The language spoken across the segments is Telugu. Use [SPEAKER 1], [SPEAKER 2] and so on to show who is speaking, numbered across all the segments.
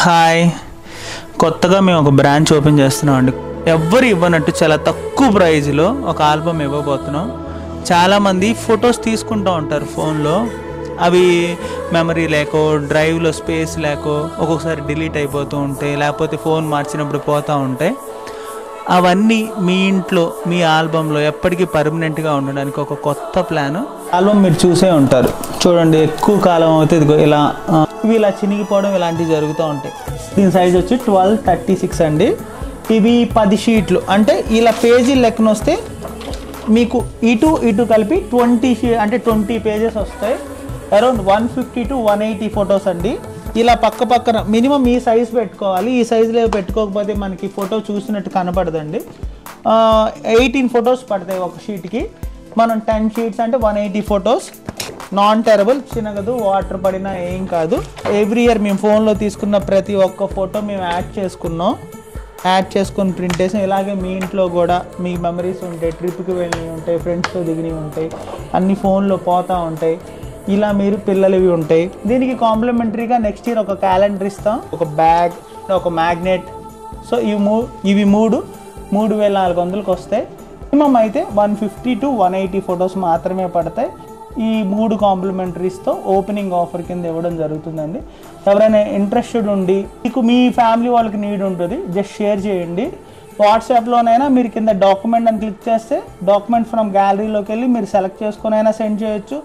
[SPEAKER 1] హాయ్, కొత్తగా మేము ఒక బ్రాంచ్ ఓపెన్ చేస్తున్నామండి. ఎవ్వరు ఇవ్వనట్టు చాలా తక్కువ ప్రైజ్లో ఒక ఆల్బమ్ ఇవ్వబోతున్నాం. చాలామంది ఫొటోస్ తీసుకుంటూ ఉంటారు ఫోన్లో, అవి మెమరీ లేకో డ్రైవ్లో స్పేస్ లేకో ఒక్కొక్కసారి డిలీట్ అయిపోతూ ఉంటాయి, లేకపోతే ఫోన్ మార్చినప్పుడు పోతూ ఉంటాయి. అవన్నీ మీ ఇంట్లో మీ ఆల్బంలో ఎప్పటికీ పర్మనెంట్గా ఉండడానికి ఒక కొత్త ప్లాన్. ఆల్బమ్ మీరు చూసే ఉంటారు చూడండి, ఎక్కువ కాలం అవుతుంది ఇలా ఇవి ఇలా చినిగిపోవడం ఇలాంటివి జరుగుతూ ఉంటాయి. దీని సైజ్ వచ్చి 1236 అండి. ఇవి 10 షీట్లు, అంటే ఇలా పేజీ లెక్కన వస్తే మీకు ఇటు కలిపి 20 పేజెస్ వస్తాయి. అరౌండ్ 150 to 180 ఫొటోస్ అండి. ఇలా పక్కన మినిమం ఈ సైజ్ పెట్టుకోవాలి. ఈ సైజులో పెట్టుకోకపోతే మనకి ఫోటో చూసినట్టు కనపడదండి. 18 ఫొటోస్ పడతాయి ఒక షీట్కి. మనం 10 షీట్స్ అంటే 180 ఫొటోస్. నాన్ టెరబుల్, చిన్నగదు, వాటర్ పడినా ఏం కాదు. ఎవ్రీ ఇయర్ మేము ఫోన్లో తీసుకున్న ప్రతి ఒక్క ఫోటో మేము యాడ్ చేసుకుని ప్రింట్ చేసాం. ఇలాగే మీ ఇంట్లో కూడా మీ మెమరీస్ ఉంటాయి, ట్రిప్కి వెళ్ళినవి ఉంటాయి, ఫ్రెండ్స్తో దిగినవి ఉంటాయి, అన్ని ఫోన్లో పోతూ ఉంటాయి. ఇలా మీరు పిల్లలవి ఉంటాయి. దీనికి కాంప్లిమెంటరీగా నెక్స్ట్ ఇయర్ ఒక క్యాలెండర్ ఇస్తాం, ఒక బ్యాగ్, ఒక మ్యాగ్నెట్. సో ఇవి 3,400కి వస్తాయి. మినిమం అయితే 150 to 180 ఫొటోస్ మాత్రమే పడతాయి. ఈ 3 కాంప్లిమెంటరీస్తో ఓపెనింగ్ ఆఫర్ కింద ఇవ్వడం జరుగుతుందండి. ఎవరైనా ఇంట్రెస్టెడ్ ఉండి మీకు మీ ఫ్యామిలీ వాళ్ళకి నీడ్ ఉంటుంది, జస్ట్ షేర్ చేయండి. వాట్సాప్లోనైనా మీరు కింద డాక్యుమెంట్ అని క్లిక్ చేస్తే డాక్యుమెంట్ ఫ్రమ్ గ్యాలరీలోకి వెళ్ళి మీరు సెలెక్ట్ చేసుకుని అయినా సెండ్ చేయొచ్చు.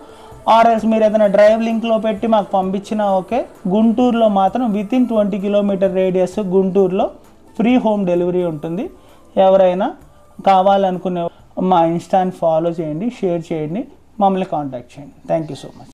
[SPEAKER 1] ఆర్ఎల్స్ మీరు ఏదైనా డ్రైవ్ లింక్లో పెట్టి మాకు పంపించినా ఓకే. గుంటూరులో మాత్రం వితిన్ 20 కిలోమీటర్ రేడియస్ గుంటూరులో ఫ్రీ హోమ్ డెలివరీ ఉంటుంది. ఎవరైనా కావాలనుకునే మా ఇన్స్టాని ఫాలో చేయండి, షేర్ చేయండి, మమ్మల్ని కాంటాక్ట్ చేయండి. Thank you so much.